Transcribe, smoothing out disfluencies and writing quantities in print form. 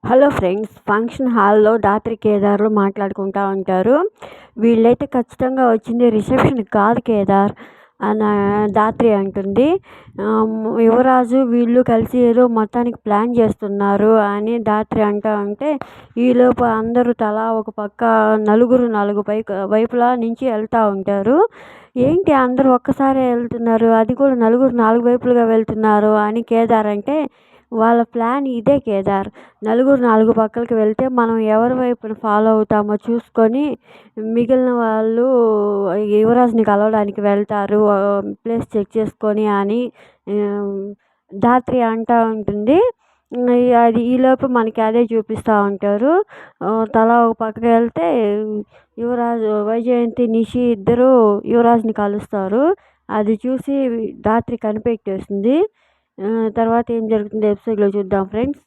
Hello friends, function హాల్లో ధాత్రి కేదార్లు మాట్లాడుకుంటూ ఉంటారు. వీళ్ళైతే ఖచ్చితంగా వచ్చింది రిసెప్షన్కి కాదు కేదార్ అని ధాత్రి అంటుంది. యువరాజు వీళ్ళు కలిసి ఏదో మొత్తానికి ప్లాన్ చేస్తున్నారు అని ధాత్రి అంటూ ఉంటే, ఈలోపు అందరూ తలా ఒక పక్క నలుగురు నాలుగు వైపులా నుంచి వెళ్తూ ఉంటారు. ఏంటి అందరూ ఒక్కసారే వెళ్తున్నారు, అది కూడా నలుగురు నాలుగు వైపులుగా వెళ్తున్నారు అని కేదార్ అంటే, వాళ్ళ ప్లాన్ ఇదే కేదార్. నలుగురు నాలుగు పక్కలకి వెళ్తే మనం ఎవరి వైపున ఫాలో అవుతామో చూసుకొని మిగిలిన వాళ్ళు యువరాజుని కలవడానికి వెళ్తారు, ప్లేస్ చెక్ చేసుకొని అని ధాత్రి అంటూ ఉంటుంది. అది ఈలోపు మనకి అదే చూపిస్తూ ఉంటారు. తలా ఒక పక్కకి వెళ్తే యువరాజు వైజయంతి నిషి ఇద్దరు యువరాజుని కలుస్తారు. అది చూసి ధాత్రి కనిపెట్టేస్తుంది. తర్వాత ఏం జరుగుతుందో ఎపిసోడ్లో చూద్దాం ఫ్రెండ్స్.